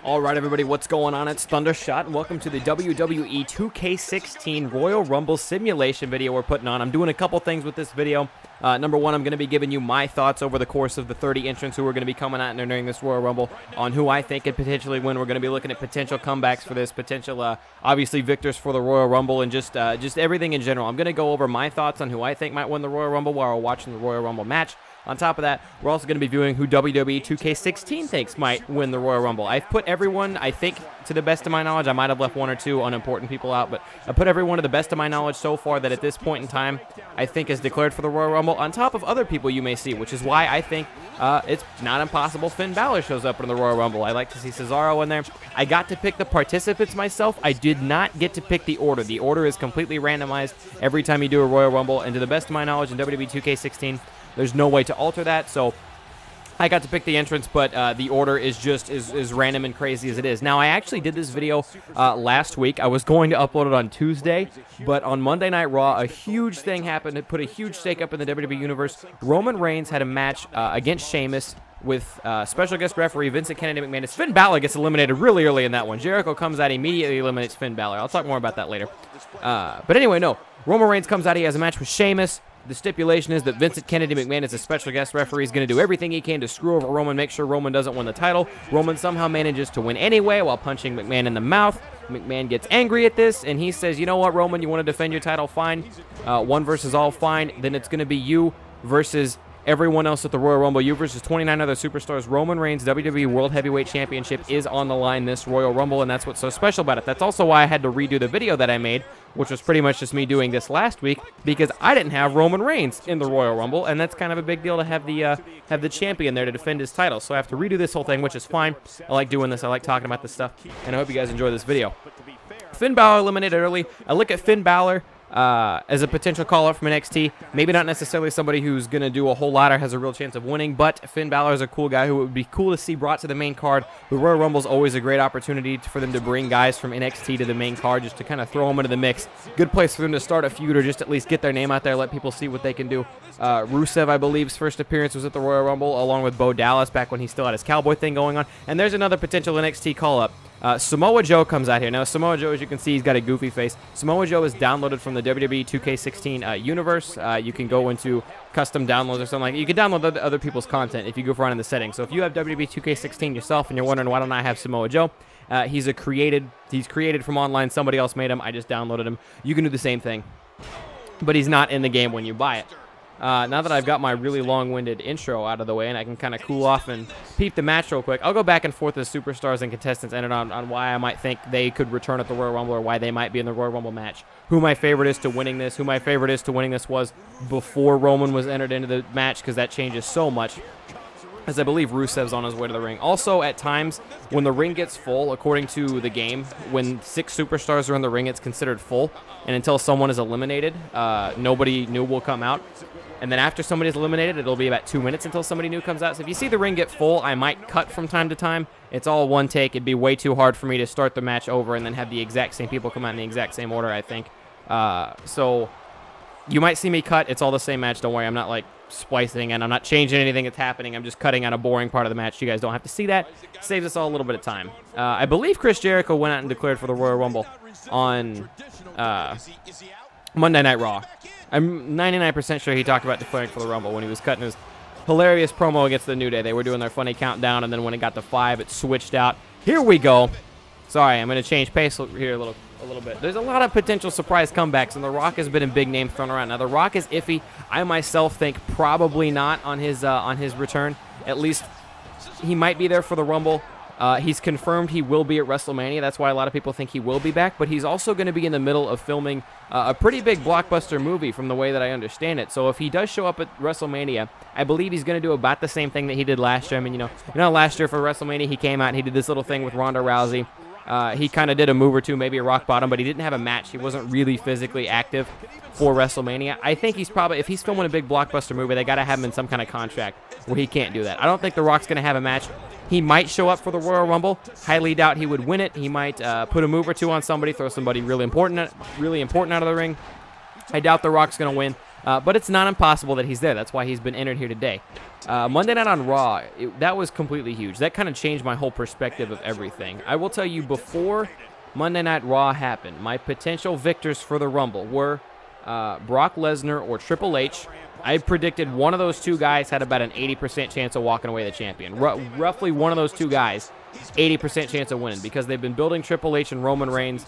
All right, everybody, what's going on? It's Thundershot, and welcome to the WWE 2K16 Royal Rumble simulation video we're putting on. I'm doing a couple things with this video. Number one, I'm going to be giving you my thoughts over the course of the 30 entrants who are going to be coming out and entering this Royal Rumble on who I think could potentially win. We're going to be looking at potential comebacks for this, potential, obviously, victors for the Royal Rumble, and just everything in general. I'm going to go over my thoughts on who I think might win the Royal Rumble while we're watching the Royal Rumble match. On top of that, we're also going to be viewing who WWE 2K16 thinks might win the Royal Rumble. I've put everyone, I think, to the best of my knowledge. I might have left one or two unimportant people out, but I put everyone to the best of my knowledge so far that at this point in time, I think is declared for the Royal Rumble, on top of other people you may see, which is why I think it's not impossible Finn Balor shows up in the Royal Rumble. I like to see Cesaro in there. I got to pick the participants myself. I did not get to pick the order. The order is completely randomized every time you do a Royal Rumble, and to the best of my knowledge in WWE 2K16, there's no way to alter that, so I got to pick the entrance, but the order is just as random and crazy as it is. Now, I actually did this video last week. I was going to upload it on Tuesday, but on Monday Night Raw, a huge thing happened. It put a huge stake up in the WWE Universe. Roman Reigns had a match against Sheamus with special guest referee Vincent Kennedy McMahon. Finn Balor gets eliminated really early in that one. Jericho comes out, immediately eliminates Finn Balor. I'll talk more about that later. But anyway, no. Roman Reigns comes out. He has a match with Sheamus. The stipulation is that Vincent Kennedy McMahon is a special guest referee. He's going to do everything he can to screw over Roman, make sure Roman doesn't win the title. Roman somehow manages to win anyway while punching McMahon in the mouth. McMahon gets angry at this, and he says, you know what, Roman, you want to defend your title? Fine. One versus all, fine. Then it's going to be you versus everyone else at the Royal Rumble. You versus 29 other superstars. Roman Reigns' WWE World Heavyweight Championship is on the line this Royal Rumble, and that's what's so special about it. That's also why I had to redo the video that I made, which was pretty much just me doing this last week, because I didn't have Roman Reigns in the Royal Rumble, and that's kind of a big deal to have the champion there to defend his title. So I have to redo this whole thing, which is fine. I like doing this. I like talking about this stuff, and I hope you guys enjoy this video. Finn Balor eliminated early. I look at Finn Balor as a potential call-up from NXT. Maybe not necessarily somebody who's going to do a whole lot or has a real chance of winning, but Finn Balor is a cool guy who would be cool to see brought to the main card. The Royal Rumble is always a great opportunity for them to bring guys from NXT to the main card, just to kind of throw them into the mix. Good place for them to start a feud or just at least get their name out there, let people see what they can do. Rusev, I believe's first appearance was at the Royal Rumble, along with Bo Dallas back when he still had his cowboy thing going on. And there's another potential NXT call-up. Samoa Joe comes out here. Now, Samoa Joe, as you can see, he's got a goofy face. Samoa Joe is downloaded from the WWE 2K16 universe. You can go into custom downloads or something like that. You can download other people's content if you go around in the settings. So if you have WWE 2K16 yourself and you're wondering, why don't I have Samoa Joe? He's created from online. Somebody else made him. I just downloaded him. You can do the same thing. But he's not in the game when you buy it. Now that I've got my really long-winded intro out of the way and I can kind of cool off and peep the match real quick, I'll go back and forth as superstars and contestants entered on why I might think they could return at the Royal Rumble or why they might be in the Royal Rumble match. Who my favorite is to winning this, who my favorite is to winning this was before Roman was entered into the match, because that changes so much, as I believe Rusev's on his way to the ring. Also, at times, when the ring gets full, according to the game, when 6 superstars are in the ring, it's considered full, and until someone is eliminated, nobody new will come out. And then after somebody's eliminated, it'll be about 2 minutes until somebody new comes out. So if you see the ring get full, I might cut from time to time. It's all one take. It'd be way too hard for me to start the match over and then have the exact same people come out in the exact same order, I think. So you might see me cut. It's all the same match. Don't worry. I'm not, like, splicing, and I'm not changing anything that's happening. I'm just cutting out a boring part of the match. You guys don't have to see that. Saves us all a little bit of time. I believe Chris Jericho went out and declared for the Royal Rumble on Monday Night Raw. I'm 99% sure he talked about declaring for the Rumble when he was cutting his hilarious promo against the New Day. They were doing their funny countdown, and then when it got to 5, it switched out. Here we go. Sorry, I'm going to change pace here a little bit. There's a lot of potential surprise comebacks, and The Rock has been a big name thrown around. Now, The Rock is iffy. I myself think probably not on his return. At least he might be there for the Rumble. He's confirmed he will be at WrestleMania. That's why a lot of people think he will be back. But he's also going to be in the middle of filming a pretty big blockbuster movie from the way that I understand it. So if he does show up at WrestleMania, I believe he's going to do about the same thing that he did last year. I mean, you know, last year for WrestleMania, he came out and he did this little thing with Ronda Rousey. He kind of did a move or two, maybe a rock bottom, but he didn't have a match. He wasn't really physically active for WrestleMania. I think he's probably, if he's filming a big blockbuster movie, they got to have him in some kind of contract where he can't do that. I don't think The Rock's going to have a match. He might show up for the Royal Rumble. Highly doubt he would win it. He might put a move or two on somebody, throw somebody really important out of the ring. I doubt The Rock's going to win. But it's not impossible that he's there. That's why he's been entered here today. Monday Night on Raw, that was completely huge. That kind of changed my whole perspective of everything. I will tell you, before Monday Night Raw happened, my potential victors for the Rumble were Brock Lesnar or Triple H. I predicted one of those two guys had about an 80% chance of walking away the champion. Roughly one of those two guys, 80% chance of winning, because they've been building Triple H and Roman Reigns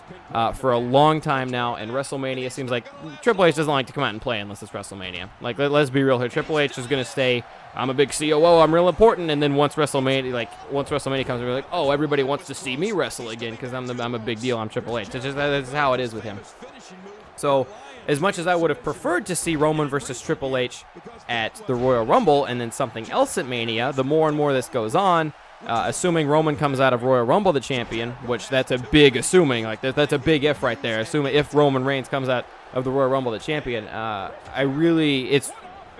for a long time now, and WrestleMania seems like Triple H doesn't like to come out and play unless it's WrestleMania. Like, let's be real here. Triple H is going to stay, I'm a big COO, I'm real important, and then once WrestleMania comes, we're like, oh, everybody wants to see me wrestle again because I'm a big deal, I'm Triple H. That's how it is with him. So, as much as I would have preferred to see Roman versus Triple H at the Royal Rumble and then something else at Mania, the more and more this goes on, assuming Roman comes out of Royal Rumble the champion, which that's a big assuming, like that's a big if right there, assuming if Roman Reigns comes out of the Royal Rumble the champion, it's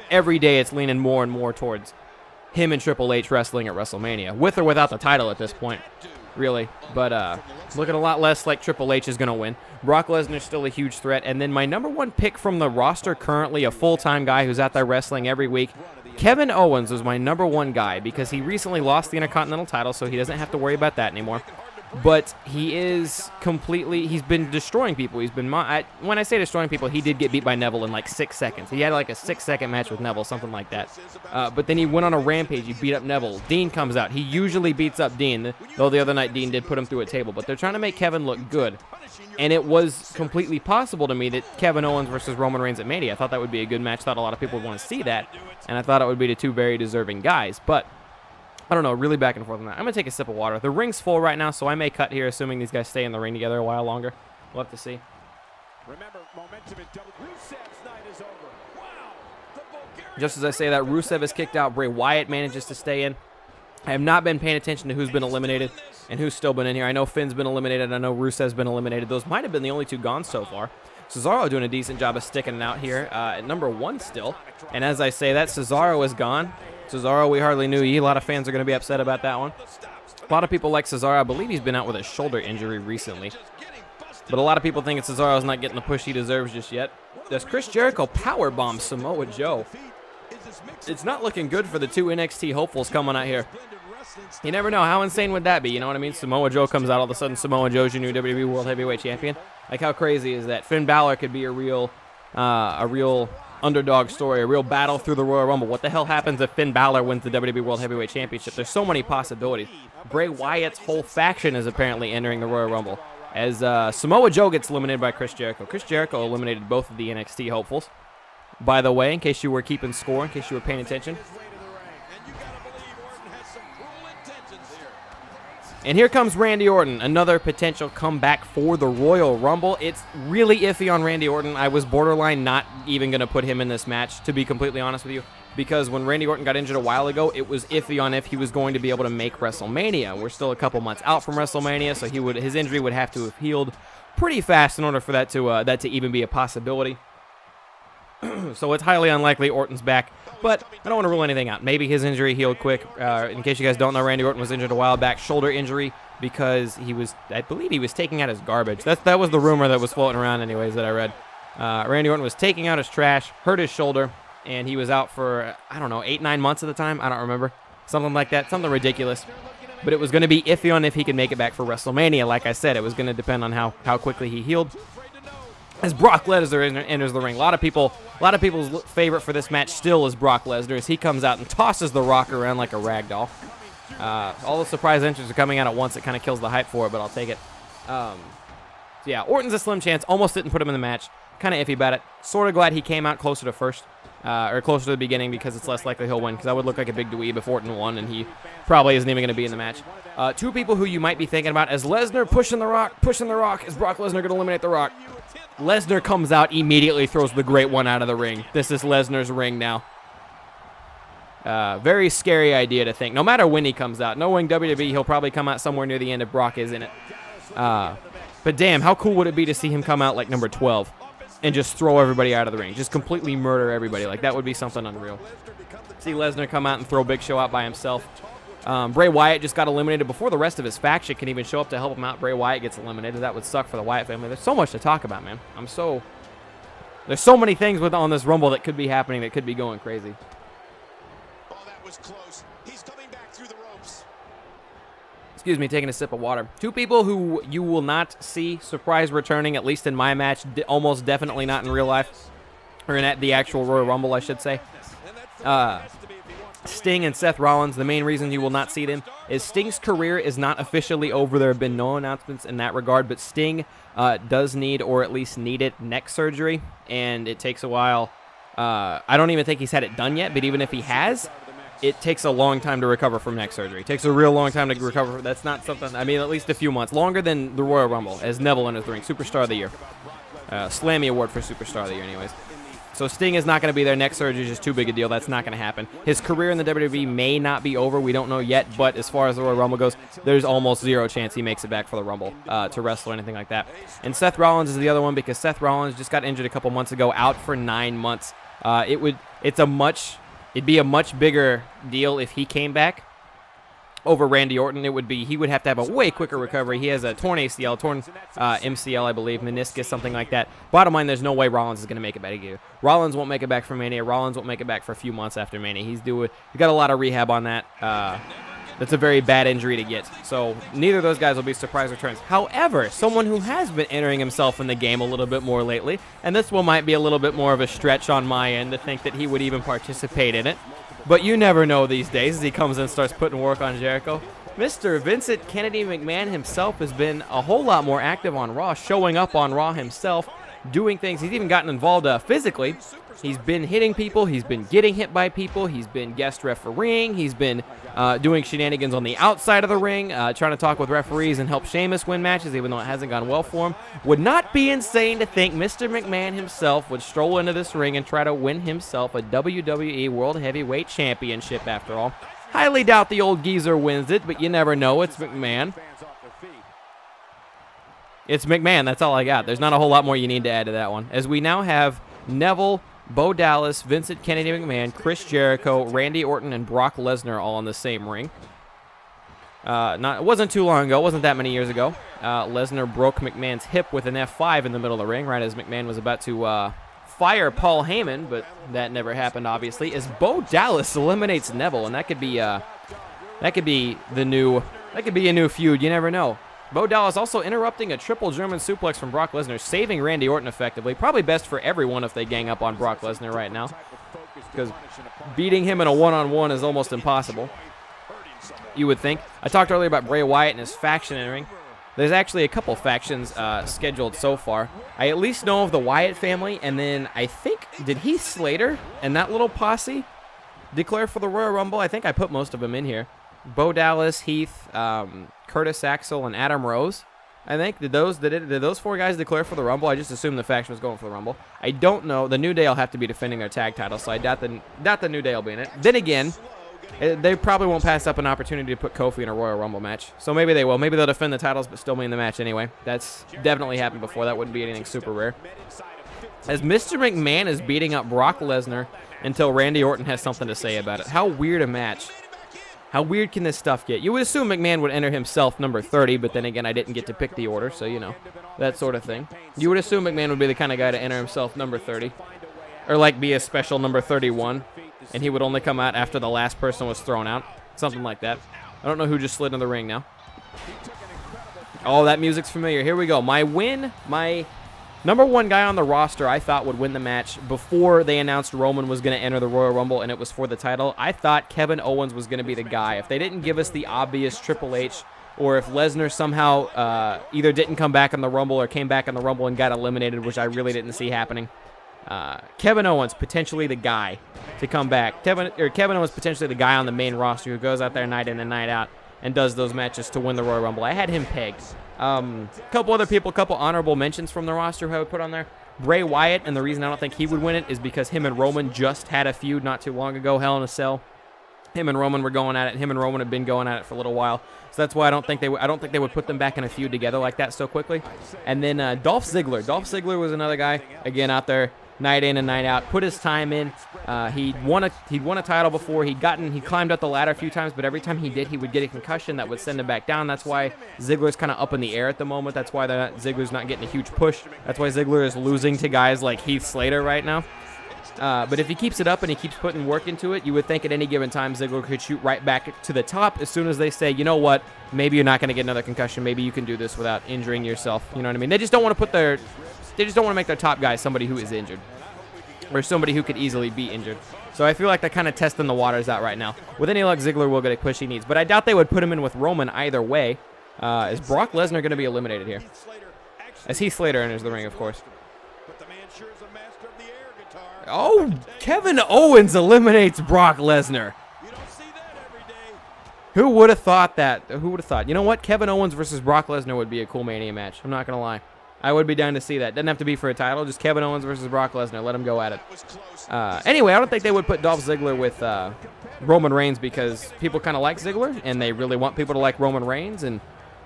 every day it's leaning more and more towards him and Triple H wrestling at WrestleMania, with or without the title at this point. Really, but looking a lot less like Triple H is going to win. Brock Lesnar's still a huge threat, and then my number one pick from the roster currently, a full-time guy who's out there wrestling every week, Kevin Owens was my number one guy because he recently lost the Intercontinental title, so he doesn't have to worry about that anymore. But he's been destroying people. When I say destroying people, he did get beat by Neville in like 6 seconds. He had like a 6-second match with Neville, something like that. But then he went on a rampage. He beat up Neville. Dean comes out. He usually beats up Dean, though the other night Dean did put him through a table. But they're trying to make Kevin look good. And it was completely possible to me that Kevin Owens versus Roman Reigns at Mania. I thought that would be a good match. Thought a lot of people would want to see that. And I thought it would be the two very deserving guys. But I don't know, really back and forth on that. I'm going to take a sip of water. The ring's full right now, so I may cut here, assuming these guys stay in the ring together a while longer. We'll have to see. Remember, momentum in Rusev's night is over. Wow, just as I say that, Rusev is kicked out. Bray Wyatt manages to stay in. I have not been paying attention to who's been eliminated and who's still been in here. I know Finn's been eliminated. I know Rusev's been eliminated. Those might have been the only two gone so far. Cesaro doing a decent job of sticking it out here at number one still. And as I say that, Cesaro is gone. Cesaro, we hardly knew ye. A lot of fans are going to be upset about that one. A lot of people like Cesaro. I believe he's been out with a shoulder injury recently. But a lot of people think Cesaro's not getting the push he deserves just yet. Does Chris Jericho powerbomb Samoa Joe? It's not looking good for the two NXT hopefuls coming out here. You never know. How insane would that be? You know what I mean? Samoa Joe comes out, all of a sudden Samoa Joe's your new WWE World Heavyweight Champion. Like, how crazy is that? Finn Balor could be a real underdog story, a real battle through the Royal Rumble. What the hell happens if Finn Balor wins the WWE World Heavyweight Championship? There's so many possibilities. Bray Wyatt's whole faction is apparently entering the Royal Rumble as Samoa Joe gets eliminated by Chris Jericho. Chris Jericho eliminated both of the NXT hopefuls, by the way, in case you were keeping score, in case you were paying attention. And here comes Randy Orton, another potential comeback for the Royal Rumble. It's really iffy on Randy Orton. I was borderline not even going to put him in this match, to be completely honest with you, because when Randy Orton got injured a while ago, it was iffy on if he was going to be able to make WrestleMania. We're still a couple months out from WrestleMania, so his injury would have to have healed pretty fast in order for that to even be a possibility. So it's highly unlikely Orton's back, but I don't want to rule anything out. Maybe his injury healed quick. In case you guys don't know, Randy Orton was injured a while back, shoulder injury, because I believe he was taking out his garbage. That was the rumor that was floating around anyways that I read. Randy Orton was taking out his trash, hurt his shoulder, and he was out for, I don't know, 8-9 months at the time. I don't remember. Something like that, something ridiculous. But it was going to be iffy on if he could make it back for WrestleMania. Like I said, it was going to depend on how quickly he healed. As Brock Lesnar enters the ring, a lot of people's favorite for this match still is Brock Lesnar, as he comes out and tosses the Rock around like a rag doll. All the surprise entries are coming out at once. It kind of kills the hype for it, but I'll take it. So yeah, Orton's a slim chance. Almost didn't put him in the match. Kind of iffy about it. Sort of glad he came out closer to first, or closer to the beginning, because it's less likely he'll win, because I would look like a big dweeb if Orton won, and he probably isn't even going to be in the match. Two people who you might be thinking about as Lesnar pushing the Rock. Is Brock Lesnar going to eliminate the Rock? Lesnar comes out, immediately throws the Great One out of the ring. This is Lesnar's ring now. Very scary idea to think. No matter when he comes out, knowing WWE, he'll probably come out somewhere near the end if Brock is in it. But damn, how cool would it be to see him come out like number 12 and just throw everybody out of the ring, just completely murder everybody? Like, that would be something unreal. See Lesnar come out and throw Big Show out by himself. Bray Wyatt just got eliminated before the rest of his faction can even show up to help him out. Bray Wyatt gets eliminated. That would suck for the Wyatt family. There's so much to talk about, man. I'm so There's so many things on this Rumble that could be happening that could be going crazy. Oh, that was close. He's coming back through the ropes. Excuse me, taking a sip of water. Two people who you will not see surprise returning, at least in my match, almost definitely not in real life, or in the actual Royal Rumble, I should say. Sting and Seth Rollins. The main reason you will not see them is Sting's career is not officially over. There have been no announcements in that regard, but Sting does need, or at least needed, neck surgery, and it takes a while. I don't even think he's had it done yet, but even if he has, it takes a long time to recover from neck surgery. It takes a real long time to recover. That's not something, I mean, at least a few months. Longer than the Royal Rumble, as Neville enters the ring. Superstar of the Year. Slammy Award for Superstar of the Year, anyways. So Sting is not going to be there. Neck surgery is just too big a deal. That's not going to happen. His career in the WWE may not be over. We don't know yet. But as far as the Royal Rumble goes, there's almost zero chance he makes it back for the Rumble to wrestle or anything like that. And Seth Rollins is the other one because Seth Rollins just got injured a couple months ago, out for 9 months. It'd be a much bigger deal if he came back over Randy Orton. He would have to have a way quicker recovery. He has a torn ACL, torn MCL, I believe, meniscus, something like that. Bottom line, there's no way Rollins is going to make it back again. Rollins won't make it back for Mania. Rollins won't make it back for a few months after Mania. He's got a lot of rehab on that. That's a very bad injury to get. So neither of those guys will be surprise returns. However, someone who has been entering himself in the game a little bit more lately, and this one might be a little bit more of a stretch on my end to think that he would even participate in it, but you never know these days as he comes in and starts putting work on Jericho. Mr. Vincent Kennedy McMahon himself has been a whole lot more active on Raw, showing up on Raw himself, doing things. He's even gotten involved physically. He's been hitting people. He's been getting hit by people. He's been guest refereeing. He's been doing shenanigans on the outside of the ring, trying to talk with referees and help Sheamus win matches, even though it hasn't gone well for him. Would not be insane to think Mr. McMahon himself would stroll into this ring and try to win himself a WWE World Heavyweight Championship, after all. Highly doubt the old geezer wins it, but you never know. It's McMahon. It's McMahon. That's all I got. There's not a whole lot more you need to add to that one. As we now have Neville, Bo Dallas, Vincent Kennedy McMahon, Chris Jericho, Randy Orton, and Brock Lesnar all in the same ring. It wasn't too long ago. It wasn't that many years ago. Lesnar broke McMahon's hip with an F5 in the middle of the ring, right as McMahon was about to fire Paul Heyman, but that never happened, obviously, as Bo Dallas eliminates Neville, and that could be a new feud. You never know. Bo Dallas also interrupting a triple German suplex from Brock Lesnar, saving Randy Orton effectively. Probably best for everyone if they gang up on Brock Lesnar right now, because beating him in a one-on-one is almost impossible, you would think. I talked earlier about Bray Wyatt and his faction entering. There's actually a couple factions scheduled so far. I at least know of the Wyatt family, and then I think, did Heath Slater and that little posse declare for the Royal Rumble? I think I put most of them in here. Bo Dallas, Heath, Curtis Axel, and Adam Rose. I think did those four guys declare for the Rumble? I just assumed the faction was going for the Rumble. I don't know. The New Day will have to be defending their tag titles, so I doubt the New Day will be in it. Then again, they probably won't pass up an opportunity to put Kofi in a Royal Rumble match. So maybe they will. Maybe they'll defend the titles but still be in the match anyway. That's definitely happened before. That wouldn't be anything super rare. As Mr. McMahon is beating up Brock Lesnar until Randy Orton has something to say about it. How weird a match. How weird can this stuff get? You would assume McMahon would enter himself number 30, but then again, I didn't get to pick the order, so, you know, that sort of thing. You would assume McMahon would be the kind of guy to enter himself number 30, or, like, be a special number 31, and he would only come out after the last person was thrown out, something like that. I don't know who just slid in the ring now. Oh, that music's familiar. Here we go. My number one guy on the roster I thought would win the match before they announced Roman was going to enter the Royal Rumble and it was for the title. I thought Kevin Owens was going to be the guy. If they didn't give us the obvious Triple H, or if Lesnar somehow either didn't come back in the Rumble or came back in the Rumble and got eliminated, which I really didn't see happening, Kevin Owens potentially the guy to come back. Kevin Owens potentially the guy on the main roster who goes out there night in and night out and does those matches to win the Royal Rumble. I had him pegged. Couple other people, couple honorable mentions from the roster who I would put on there. Bray Wyatt, and the reason I don't think he would win it is because him and Roman just had a feud not too long ago, Hell in a Cell. Him and Roman were going at it. Him and Roman have been going at it for a little while, so that's why I don't think they would put them back in a feud together like that so quickly. And then Dolph Ziggler. Dolph Ziggler was another guy again out there night in and night out. Put his time in. He'd won a title before. He climbed up the ladder a few times, but every time he did, he would get a concussion that would send him back down. That's why Ziggler's kind of up in the air at the moment. That's why Ziggler's not getting a huge push. That's why Ziggler is losing to guys like Heath Slater right now. But if he keeps it up and he keeps putting work into it, you would think at any given time Ziggler could shoot right back to the top as soon as they say, you know what, maybe you're not going to get another concussion. Maybe you can do this without injuring yourself. You know what I mean? They just don't want to make their top guy somebody who is injured or somebody who could easily be injured. So I feel like they're kind of testing the waters out right now. With any luck, Ziggler will get a push he needs. But I doubt they would put him in with Roman either way. Is Brock Lesnar going to be eliminated here? As Heath Slater enters the ring, of course. Oh, Kevin Owens eliminates Brock Lesnar. Who would have thought that? Who would have thought? You know what? Kevin Owens versus Brock Lesnar would be a cool Mania match. I'm not going to lie. I would be down to see that. Doesn't have to be for a title. Just Kevin Owens versus Brock Lesnar. Let him go at it. Anyway, I don't think they would put Dolph Ziggler with Roman Reigns because people kind of like Ziggler, and they really want people to like Roman Reigns. And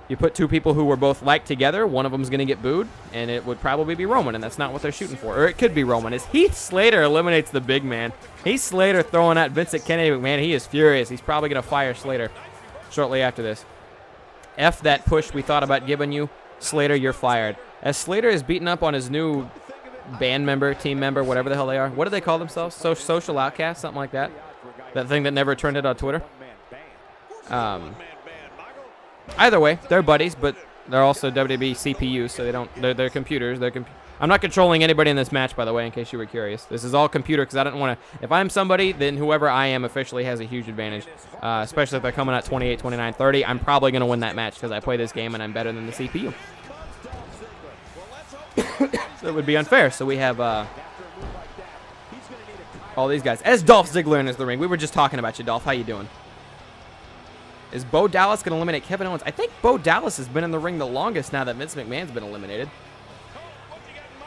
you put two people who were both liked together, one of them's going to get booed, and it would probably be Roman, and that's not what they're shooting for. Or it could be Roman. As Heath Slater eliminates the big man. Heath Slater throwing at Vincent Kennedy McMahon. He is furious. He's probably going to fire Slater shortly after this. F that push we thought about giving you. Slater, you're fired. As Slater is beating up on his new band member, team member, whatever the hell they are. What do they call themselves? Social outcasts, something like that. That thing that never trended on Twitter. Either way, they're buddies, but they're also WWE CPUs, so they're computers. I'm not controlling anybody in this match, by the way, in case you were curious. This is all computer because I don't want to. If I'm somebody, then whoever I am officially has a huge advantage, especially if they're coming at 28, 29, 30. I'm probably going to win that match because I play this game and I'm better than the CPU. So it would be unfair. So we have all these guys. As Dolph Ziggler enters the ring. We were just talking about you, Dolph. How you doing? Is Bo Dallas going to eliminate Kevin Owens? I think Bo Dallas has been in the ring the longest now that Vince McMahon's been eliminated.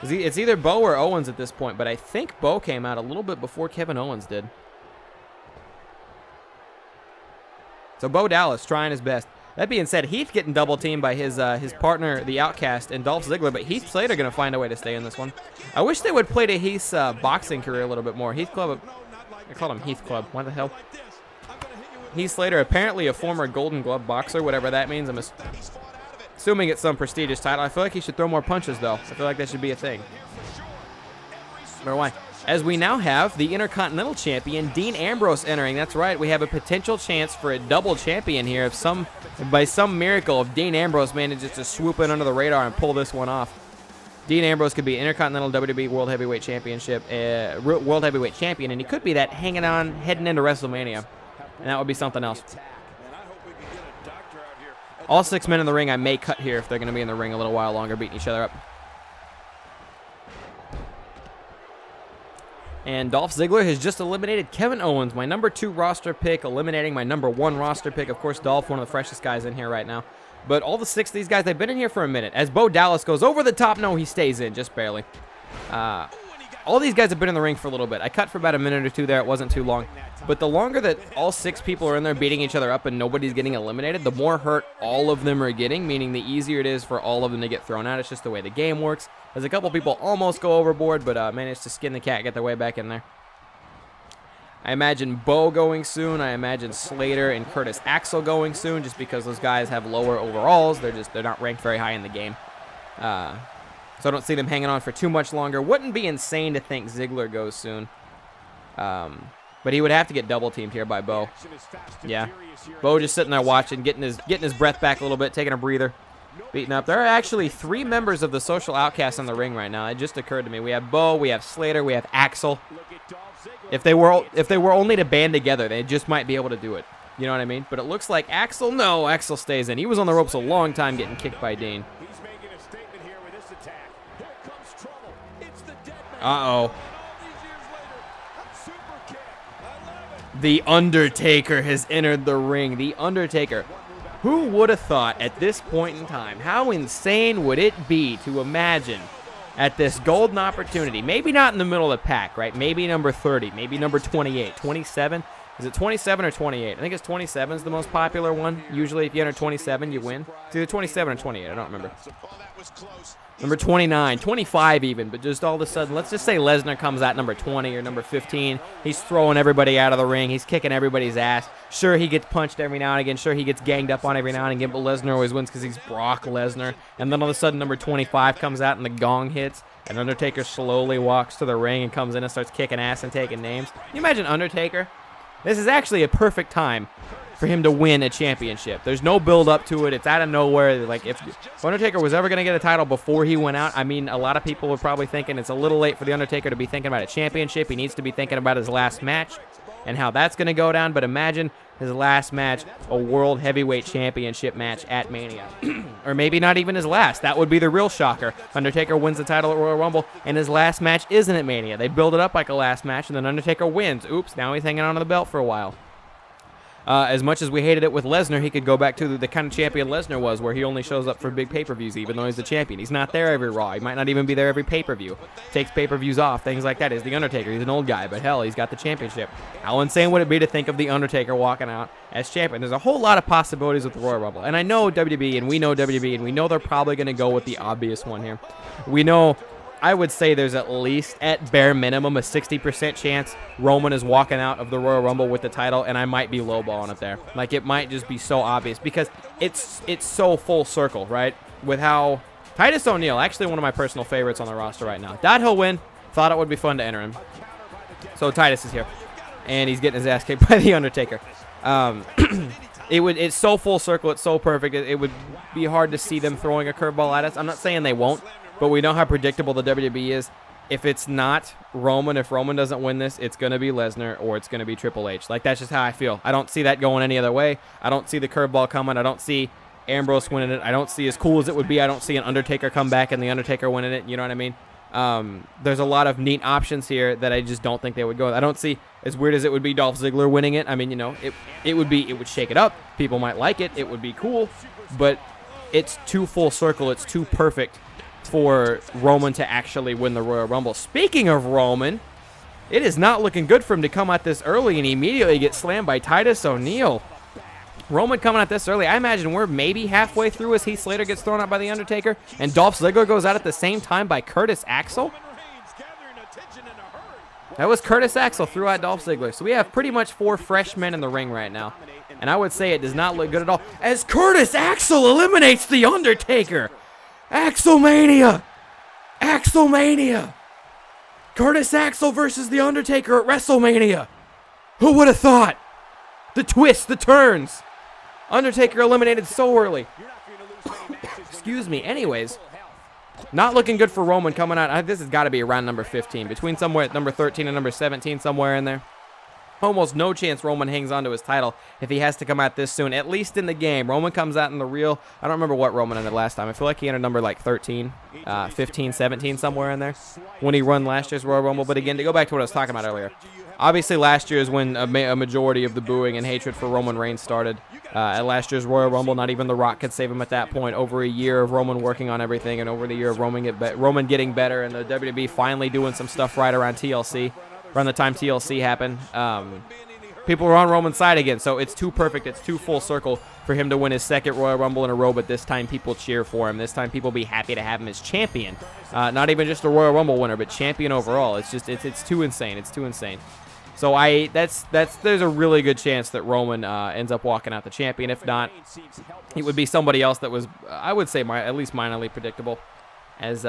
It's either Bo or Owens at this point, but I think Bo came out a little bit before Kevin Owens did. So Bo Dallas trying his best. That being said, Heath getting double teamed by his partner, the Outcast, and Dolph Ziggler, but Heath Slater going to find a way to stay in this one. I wish they would play to Heath's boxing career a little bit more. Heath Club, I called him Heath Club. What the hell? Heath Slater, apparently a former Golden Glove boxer, whatever that means. I'm assuming it's some prestigious title. I feel like he should throw more punches, though. I feel like that should be a thing. But why? As we now have the Intercontinental Champion, Dean Ambrose, entering. That's right. We have a potential chance for a double champion here. If by some miracle, if Dean Ambrose manages to swoop in under the radar and pull this one off, Dean Ambrose could be Intercontinental WWE World Heavyweight Championship, World Heavyweight Champion, and he could be that hanging on, heading into WrestleMania. And that would be something else. All 6 men in the ring I may cut here if they're going to be in the ring a little while longer, beating each other up. And Dolph Ziggler has just eliminated Kevin Owens, my number 2 roster pick, eliminating my number 1 roster pick. Of course, Dolph, one of the freshest guys in here right now. But all the 6 of these guys, they've been in here for a minute. As Bo Dallas goes over the top, no, he stays in, just barely. All these guys have been in the ring for a little bit. I cut for about a minute or two there. It wasn't too long. But the longer that all 6 people are in there beating each other up and nobody's getting eliminated, the more hurt all of them are getting, meaning the easier it is for all of them to get thrown out. It's just the way the game works. There's a couple people almost go overboard, but managed to skin the cat, get their way back in there. I imagine Bo going soon. I imagine Slater and Curtis Axel going soon, just because those guys have lower overalls. They're not ranked very high in the game. So I don't see them hanging on for too much longer. Wouldn't be insane to think Ziggler goes soon. But he would have to get double teamed here by Bo. Yeah. Bo just sitting there watching, getting his breath back a little bit, taking a breather, beating up. There are actually 3 members of the Social Outcasts in the ring right now. It just occurred to me. We have Bo, we have Slater, we have Axel. If they were only to band together, they just might be able to do it. You know what I mean? But it looks like Axel, no, Axel stays in. He was on the ropes a long time getting kicked by Dean. Uh-oh. The Undertaker has entered the ring. The Undertaker. Who would have thought at this point in time? How insane would it be to imagine at this golden opportunity? Maybe not in the middle of the pack, right? Maybe number 30, maybe number 28, 27. Is it 27 or 28? I think it's 27 is the most popular one. Usually if you enter 27, you win. It's either 27 or 28. I don't remember. Number 29, 25 even, but just all of a sudden, let's just say Lesnar comes out number 20 or number 15. He's throwing everybody out of the ring. He's kicking everybody's ass. Sure, he gets punched every now and again. Sure, he gets ganged up on every now and again, but Lesnar always wins because he's Brock Lesnar. And then all of a sudden, number 25 comes out and the gong hits, and Undertaker slowly walks to the ring and comes in and starts kicking ass and taking names. Can you imagine Undertaker? This is actually a perfect time for him to win a championship. There's no build up to it. It's out of nowhere. Like, if Undertaker was ever going to get a title before he went out, I mean, a lot of people were probably thinking it's a little late for the Undertaker to be thinking about a championship. He needs to be thinking about his last match and how that's going to go down. But imagine his last match, a World Heavyweight Championship match at Mania. Or maybe not even his last. That would be the real shocker. Undertaker wins the title at Royal Rumble, and his last match isn't at Mania. They build it up like a last match, and then Undertaker wins. Oops, now he's hanging on to the belt for a while. As much as we hated it with Lesnar, he could go back to the kind of champion Lesnar was, where he only shows up for big pay-per-views, even though he's the champion. He's not there every Raw. He might not even be there every pay-per-view. Takes pay-per-views off, things like that. He's the Undertaker. He's an old guy, but hell, he's got the championship. How insane would it be to think of the Undertaker walking out as champion? There's a whole lot of possibilities with the Royal Rumble. And I know WWE, and we know WWE, and we know they're probably going to go with the obvious one here. We know, I would say there's at least, at bare minimum, a 60% chance Roman is walking out of the Royal Rumble with the title, and I might be lowballing it there. Like, it might just be so obvious because it's so full circle, right? With how Titus O'Neil, actually one of my personal favorites on the roster right now. Thought he'll win. Thought it would be fun to enter him. So Titus is here, and he's getting his ass kicked by the Undertaker. It's so full circle. It's so perfect. It would be hard to see them throwing a curveball at us. I'm not saying they won't. But we know how predictable the WWE is. If it's not Roman, if Roman doesn't win this, it's going to be Lesnar or it's going to be Triple H. Like, that's just how I feel. I don't see that going any other way. I don't see the curveball coming. I don't see Ambrose winning it. I don't see, as cool as it would be, I don't see an Undertaker come back and the Undertaker winning it. You know what I mean? There's a lot of neat options here that I just don't think they would go with. I don't see, as weird as it would be, Dolph Ziggler winning it. I mean, you know, it would shake it up. People might like it. It would be cool. But it's too full circle. It's too perfect for Roman to actually win the Royal Rumble. Speaking of Roman, it is not looking good for him to come out this early and immediately get slammed by Titus O'Neil. Roman coming out this early. I imagine we're maybe halfway through as Heath Slater gets thrown out by The Undertaker, and Dolph Ziggler goes out at the same time by Curtis Axel. That was Curtis Axel threw out Dolph Ziggler. So we have pretty much 4 fresh men in the ring right now. And I would say it does not look good at all, as Curtis Axel eliminates The Undertaker. Axelmania! Axelmania! Curtis Axel versus The Undertaker at WrestleMania. Who would have thought? The twists, the turns. Undertaker eliminated so early. Excuse me. Anyways, not looking good for Roman coming out. This has got to be around number 15. Between somewhere at number 13 and number 17, somewhere in there. Almost no chance Roman hangs on to his title if he has to come out this soon, at least in the game. Roman comes out in the real, I don't remember what Roman entered last time. I feel like he entered number like 13, 15, 17, somewhere in there when he won last year's Royal Rumble. But again, to go back to what I was talking about earlier, obviously last year is when a majority of the booing and hatred for Roman Reigns started. At last year's Royal Rumble, not even The Rock could save him at that point. Over a year of Roman working on everything, and over the year of Roman getting better, and the WWE finally doing some stuff right around TLC. Around the time TLC happened, people were on Roman's side again, so it's too perfect, it's too full circle for him to win his second Royal Rumble in a row, but this time people cheer for him. This time people be happy to have him as champion. Not even just a Royal Rumble winner, but champion overall. It's just, it's too insane. It's too insane. So there's a really good chance that Roman ends up walking out the champion. If not, it would be somebody else that was, I would say, at least minorly predictable, as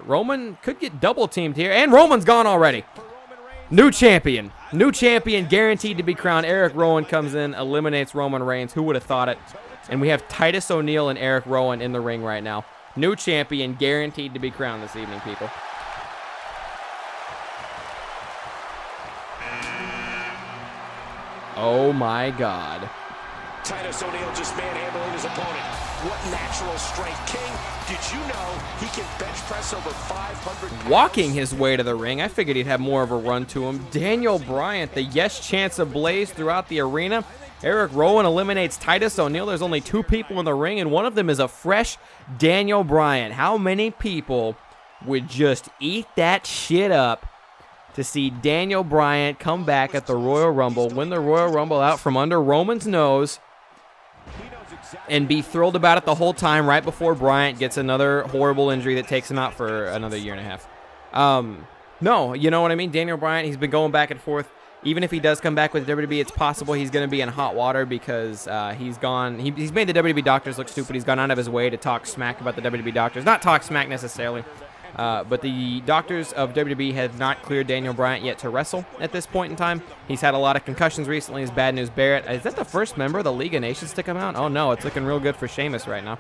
Roman could get double teamed here, and Roman's gone already. New champion guaranteed to be crowned. Eric Rowan comes in, eliminates Roman Reigns. Who would have thought it? And we have Titus O'Neil and Eric Rowan in the ring right now. New champion guaranteed to be crowned this evening, people. Oh my God. Titus O'Neil just manhandling his opponent. What natural strength. King, did you know he can bench press over 500 pounds? Walking his way to the ring. I figured he'd have more of a run to him. Daniel Bryan, the yes chance ablaze throughout the arena. Eric Rowan eliminates Titus O'Neil. There's only 2 people in the ring, and one of them is a fresh Daniel Bryan. How many people would just eat that shit up to see Daniel Bryan come back at the Royal Rumble, win the Royal Rumble out from under Roman's nose, and be thrilled about it the whole time right before Bryant gets another horrible injury that takes him out for another year and a half. No, you know what I mean? Daniel Bryan, he's been going back and forth. Even if he does come back with WWE, it's possible he's going to be in hot water because he's made the WWE doctors look stupid. He's gone out of his way to talk smack about the WWE doctors. Not talk smack necessarily, but the doctors of WWE have not cleared Daniel Bryan yet to wrestle at this point in time. He's had a lot of concussions recently. His Bad News Barrett. Is that the first member of the League of Nations to come out? Oh, no, it's looking real good for Sheamus right now.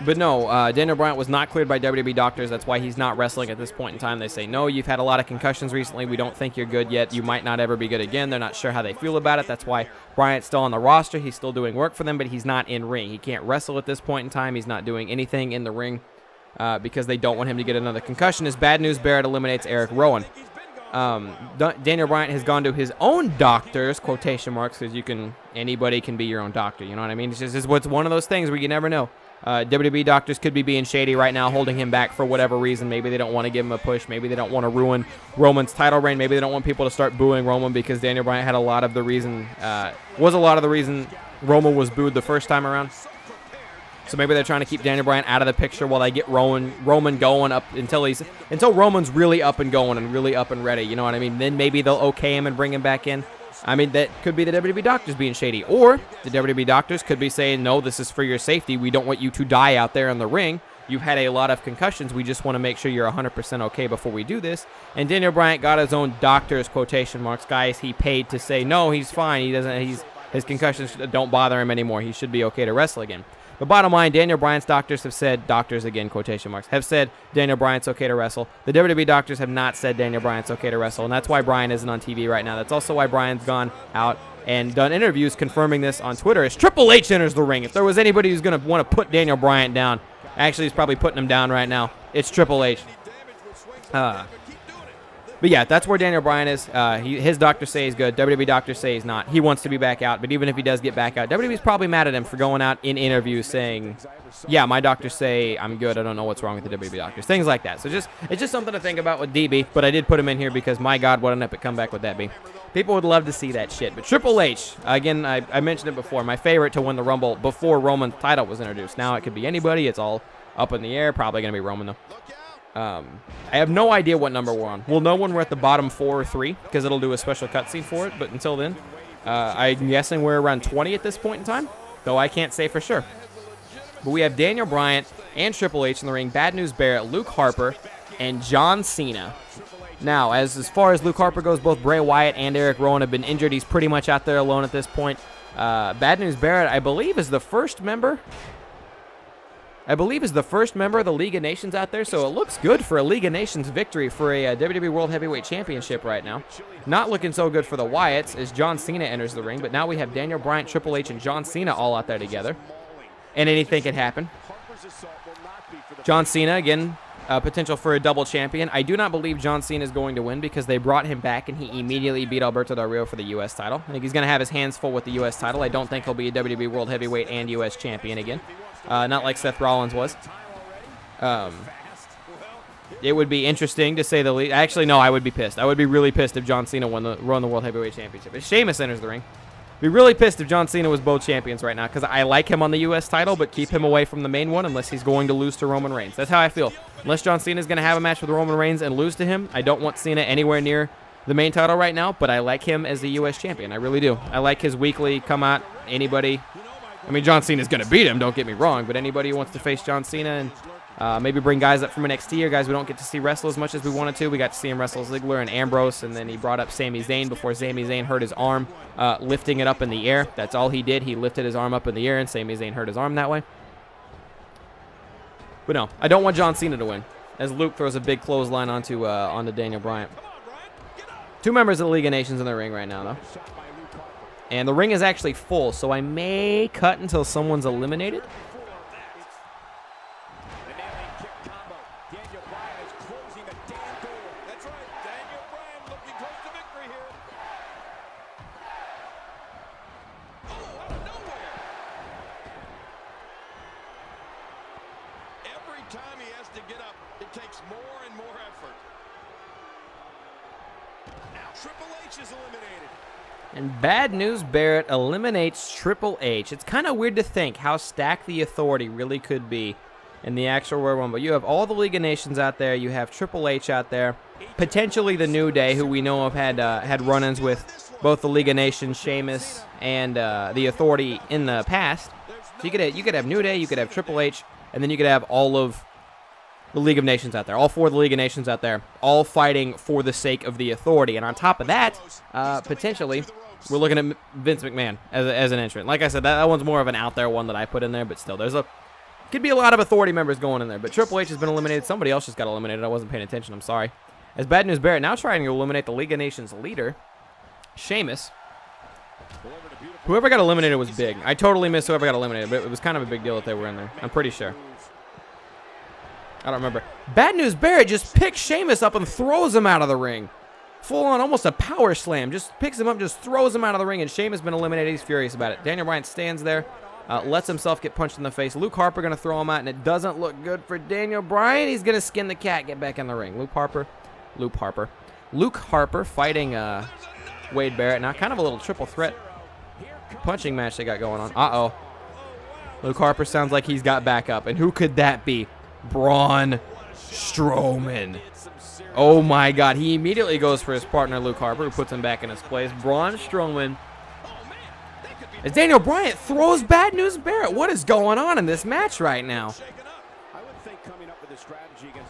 But no, Daniel Bryan was not cleared by WWE doctors. That's why he's not wrestling at this point in time. They say, no, you've had a lot of concussions recently. We don't think you're good yet. You might not ever be good again. They're not sure how they feel about it. That's why Bryant's still on the roster. He's still doing work for them, but he's not in ring. He can't wrestle at this point in time. He's not doing anything in the ring because they don't want him to get another concussion. His Bad News Barrett eliminates Eric Rowan. Daniel Bryan has gone to his own doctors, quotation marks, because anybody can be your own doctor. You know what I mean? It's one of those things where you never know. WWE doctors could be being shady right now, holding him back for whatever reason. Maybe they don't want to give him a push. Maybe they don't want to ruin Roman's title reign. Maybe they don't want people to start booing Roman because Daniel Bryan had a lot of the reason Roman was booed the first time around. So maybe they're trying to keep Daniel Bryan out of the picture while they get Roman going up until Roman's really up and going and really up and ready. You know what I mean? Then maybe they'll okay him and bring him back in. I mean, that could be the WWE doctors being shady. Or the WWE doctors could be saying, no, this is for your safety. We don't want you to die out there in the ring. You've had a lot of concussions. We just want to make sure you're 100% okay before we do this. And Daniel Bryan got his own doctors, quotation marks, guys he paid to say, no, he's fine. His concussions don't bother him anymore. He should be okay to wrestle again. But bottom line, Daniel Bryan's doctors have said, doctors again, quotation marks, have said Daniel Bryan's okay to wrestle. The WWE doctors have not said Daniel Bryan's okay to wrestle, and that's why Bryan isn't on TV right now. That's also why Bryan's gone out and done interviews confirming this on Twitter as Triple H enters the ring. If there was anybody who's going to want to put Daniel Bryan down, actually he's probably putting him down right now, it's Triple H. But yeah, that's where Daniel Bryan is. His doctors say he's good. WWE doctors say he's not. He wants to be back out, but even if he does get back out, WWE's probably mad at him for going out in interviews saying, yeah, my doctors say I'm good. I don't know what's wrong with the WWE doctors. Things like that. So it's just something to think about with DB, but I did put him in here because, my God, what an epic comeback would that be. People would love to see that shit. But Triple H, again, I mentioned it before, my favorite to win the Rumble before Roman's title was introduced. Now it could be anybody. It's all up in the air. Probably going to be Roman, though. I have no idea what number we're on. We'll know when we're at the bottom 4 or 3 because it'll do a special cutscene for it. But until then, I'm guessing we're around 20 at this point in time, though I can't say for sure. But we have Daniel Bryan and Triple H in the ring, Bad News Barrett, Luke Harper, and John Cena. Now, as far as Luke Harper goes, both Bray Wyatt and Eric Rowan have been injured. He's pretty much out there alone at this point. Bad News Barrett, I believe, is the first member of the League of Nations out there, so it looks good for a League of Nations victory for a WWE World Heavyweight Championship right now. Not looking so good for the Wyatts as John Cena enters the ring, but now we have Daniel Bryan, Triple H, and John Cena all out there together. And anything can happen. John Cena, again, potential for a double champion. I do not believe John Cena is going to win because they brought him back and he immediately beat Alberto Del Rio for the U.S. title. I think he's going to have his hands full with the U.S. title. I don't think he'll be a WWE World Heavyweight and U.S. champion again. Not like Seth Rollins was. It would be interesting to say the least. Actually, no, I would be pissed. I would be really pissed if John Cena won the World Heavyweight Championship. If Sheamus enters the ring, be really pissed if John Cena was both champions right now because I like him on the U.S. title, but keep him away from the main one unless he's going to lose to Roman Reigns. That's how I feel. Unless John Cena is going to have a match with Roman Reigns and lose to him, I don't want Cena anywhere near the main title right now, but I like him as the U.S. champion. I really do. I like his weekly come out, anybody. I mean, John Cena's going to beat him, don't get me wrong, but anybody who wants to face John Cena and maybe bring guys up from NXT or guys we don't get to see wrestle as much as we wanted to. We got to see him wrestle Ziggler and Ambrose, and then he brought up Sami Zayn before Sami Zayn hurt his arm, lifting it up in the air. That's all he did. He lifted his arm up in the air, and Sami Zayn hurt his arm that way. But no, I don't want John Cena to win, as Luke throws a big clothesline onto Daniel Bryan. 2 members of the League of Nations in the ring right now, though. And the ring is actually full, so I may cut until someone's eliminated. Every time he has to get up, it takes more Triple H is eliminated. And Bad News Barrett eliminates Triple H. It's kind of weird to think how stacked the Authority really could be in the actual Royal Rumble. You have all the League of Nations out there. You have Triple H out there. Potentially the New Day, who we know have had run-ins with both the League of Nations, Sheamus, and the Authority in the past. So you could have New Day, you could have Triple H, and then you could have all of the League of Nations out there. All four of the League of Nations out there, all fighting for the sake of the Authority. And on top of that, potentially, we're looking at Vince McMahon as an entrant. Like I said, that one's more of an out there one that I put in there, but still, could be a lot of Authority members going in there. But Triple H has been eliminated. Somebody else just got eliminated. I wasn't paying attention. I'm sorry. As Bad News Barrett now trying to eliminate the League of Nations leader, Sheamus. Whoever got eliminated was big. I totally missed whoever got eliminated, but it was kind of a big deal that they were in there. I'm pretty sure. I don't remember. Bad News Barrett just picks Sheamus up and throws him out of the ring. Full on, almost a power slam. Just picks him up, just throws him out of the ring, and Sheamus has been eliminated. He's furious about it. Daniel Bryan stands there, lets himself get punched in the face. Luke Harper going to throw him out, and it doesn't look good for Daniel Bryan. He's going to skin the cat, get back in the ring. Luke Harper fighting Wade Barrett. Now kind of a little triple threat punching match they got going on. Uh-oh. Luke Harper sounds like he's got backup. And who could that be? Braun Strowman. Oh, my God. He immediately goes for his partner, Luke Harper, who puts him back in his place. Braun Strowman. As Daniel Bryan throws Bad News Barrett. What is going on in this match right now?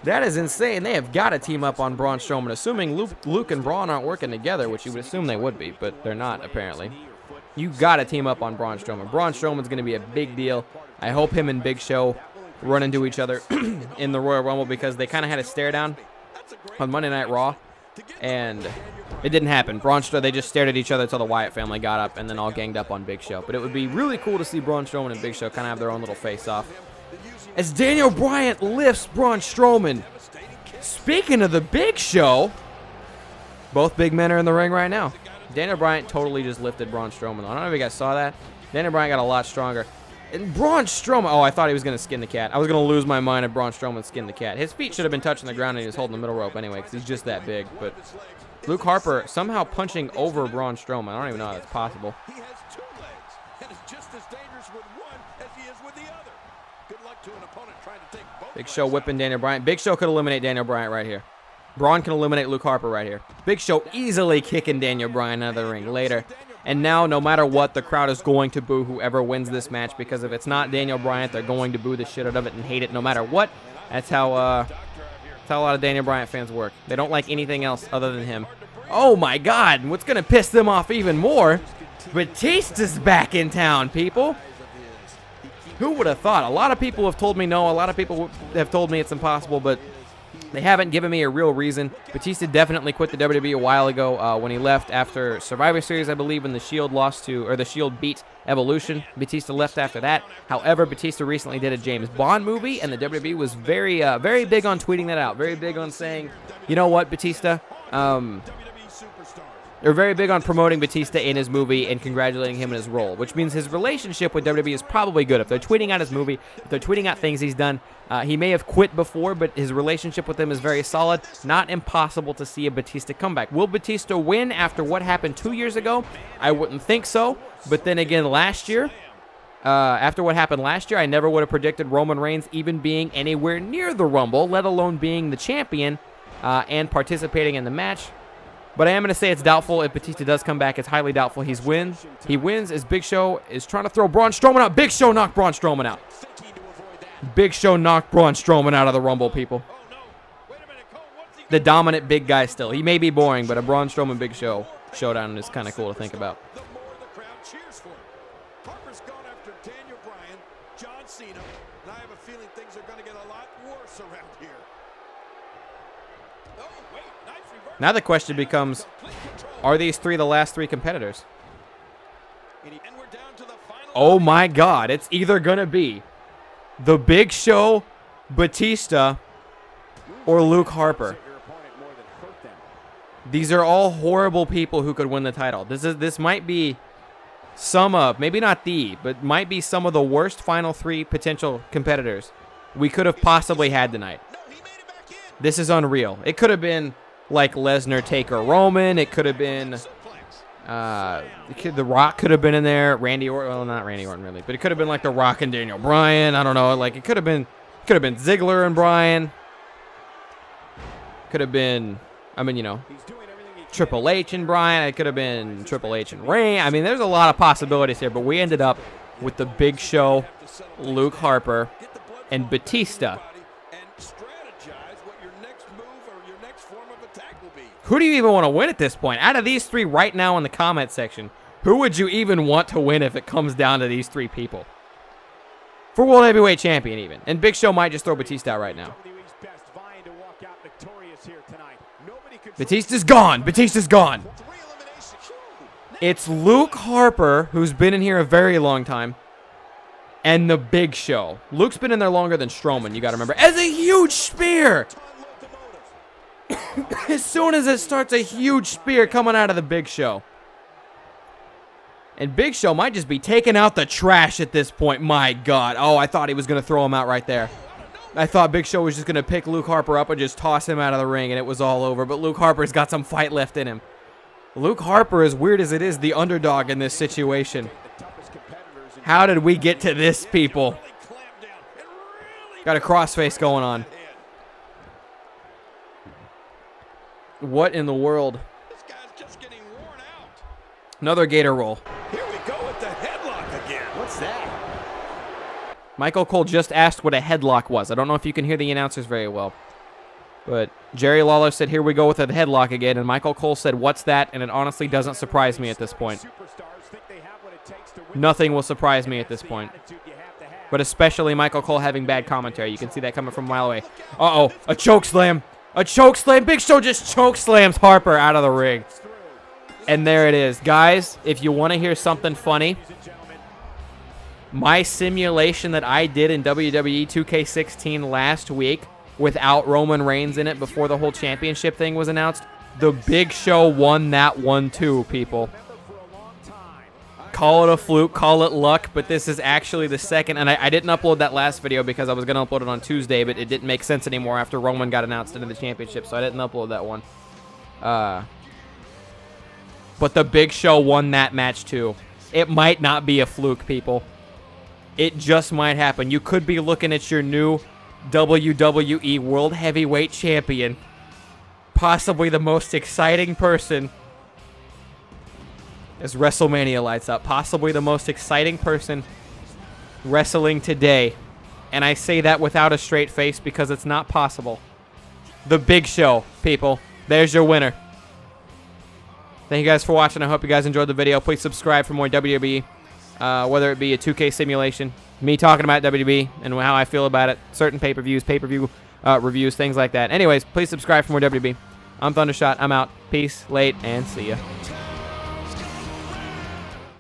That is insane. They have got to team up on Braun Strowman, assuming Luke and Braun aren't working together, which you would assume they would be, but they're not, apparently. You got to team up on Braun Strowman. Braun Strowman's going to be a big deal. I hope him and Big Show run into each other in the Royal Rumble, because they kind of had a stare down on Monday Night Raw, and it didn't happen. They just stared at each other until the Wyatt family got up and then all ganged up on Big Show. But it would be really cool to see Braun Strowman and Big Show kind of have their own little face-off. As Daniel Bryan lifts Braun Strowman. Speaking of the Big Show, both big men are in the ring right now. Daniel Bryan totally just lifted Braun Strowman. I don't know if you guys saw that. Daniel Bryan got a lot stronger. And Braun Strowman, oh, I thought he was going to skin the cat. I was going to lose my mind if Braun Strowman skinned the cat. His feet should have been touching the ground, and he was holding the middle rope anyway, because he's just that big. But Luke Harper somehow punching over Braun Strowman. I don't even know how that's possible. He has two legs and is just as dangerous with one as he is with the other. Good luck to an opponent trying to take both. Big Show whipping Daniel Bryan. Big Show could eliminate Daniel Bryan right here. Braun can eliminate Luke Harper right here. Big Show easily kicking Daniel Bryan out of the ring later. And now, no matter what, the crowd is going to boo whoever wins this match, because if it's not Daniel Bryan, they're going to boo the shit out of it and hate it no matter what. That's how a lot of Daniel Bryan fans work. They don't like anything else other than him. Oh, my God. What's going to piss them off even more? Batista's back in town, people. Who would have thought? A lot of people have told me no. A lot of people have told me it's impossible, but they haven't given me a real reason. Batista definitely quit the WWE a while ago when he left after Survivor Series, I believe, when the Shield the Shield beat Evolution. Batista left after that. However, Batista recently did a James Bond movie, and the WWE was very, very big on tweeting that out. Very big on saying, you know what, Batista? They're very big on promoting Batista in his movie and congratulating him in his role, which means his relationship with WWE is probably good. If they're tweeting out his movie, if they're tweeting out things he's done, he may have quit before, but his relationship with them is very solid. Not impossible to see a Batista comeback. Will Batista win after what happened 2 years ago? I wouldn't think so. But then again, last year, after what happened last year, I never would have predicted Roman Reigns even being anywhere near the Rumble, let alone being the champion and participating in the match. But I am going to say it's doubtful if Batista does come back. It's highly doubtful he wins as Big Show is trying to throw Braun Strowman out. Big Show knocked Braun Strowman out. Big Show knocked Braun Strowman out of the Rumble, people. The dominant big guy still. He may be boring, but a Braun Strowman Big Show showdown is kind of cool to think about. The more the crowd cheers for him. Harper's gone after Daniel Bryan, John Cena, and I have a feeling things are going to get a lot worse around here. Oh, wait, nice reverse. Now the question becomes, are these three the last three competitors? And we're down to the final. Oh my God, it's either going to be the Big Show, Batista, or Luke Harper. These are all horrible people who could win the title. This might be some of, maybe not but might be some of the worst final three potential competitors we could have possibly had tonight. This is unreal. It could have been like Lesnar, Taker, Roman. It could have been The Rock could have been in there. Randy Orton, well, not Randy Orton really, but it could have been like The Rock and Daniel Bryan. I don't know. Like it could have been Ziggler and Bryan. Could have been, I mean, you know, Triple H and Bryan. It could have been Triple H and Reigns. I mean, there's a lot of possibilities here, but we ended up with the Big Show, Luke Harper, and Batista. Who do you even want to win at this point? Out of these three right now in the comment section, who would you even want to win if it comes down to these three people? For World Heavyweight Champion even. And Big Show might just throw Batista out right now. Batista's gone. Batista's gone. It's Luke Harper, who's been in here a very long time, and the Big Show. Luke's been in there longer than Strowman, you got to remember. As a huge spear. As soon as it starts, a huge spear coming out of the Big Show. And Big Show might just be taking out the trash at this point. My God. Oh, I thought he was going to throw him out right there. I thought Big Show was just going to pick Luke Harper up and just toss him out of the ring, and it was all over. But Luke Harper's got some fight left in him. Luke Harper, as weird as it is, the underdog in this situation. How did we get to this, people? Got a crossface going on. What in the world? This guy's just getting worn out. Another gator roll. Here we go with the headlock again. What's that? Michael Cole just asked what a headlock was. I don't know if you can hear the announcers very well. But Jerry Lawler said, here we go with a headlock again. And Michael Cole said, what's that? And it honestly doesn't surprise me at this point. Nothing will surprise me at this point. But especially Michael Cole having bad commentary. You can see that coming from a mile away. Uh-oh, a choke slam. A choke slam. Big Show just choke slams Harper out of the ring. And there it is. Guys, if you want to hear something funny, my simulation that I did in WWE 2K16 last week without Roman Reigns in it before the whole championship thing was announced, the Big Show won that one too, people. Call it a fluke, call it luck, but this is actually the second, and I didn't upload that last video because I was going to upload it on Tuesday, but it didn't make sense anymore after Roman got announced into the championship, so I didn't upload that one. But the Big Show won that match too. It might not be a fluke, people. It just might happen. You could be looking at your new WWE World Heavyweight Champion, possibly the most exciting person as WrestleMania lights up. Possibly the most exciting person wrestling today. And I say that without a straight face because it's not possible. The Big Show, people. There's your winner. Thank you guys for watching. I hope you guys enjoyed the video. Please subscribe for more WWE. Whether it be a 2K simulation, me talking about WWE and how I feel about it, certain pay-per-views, pay-per-view reviews, things like that. Anyways, please subscribe for more WWE. I'm Thundershot. I'm out. Peace, late, and see ya.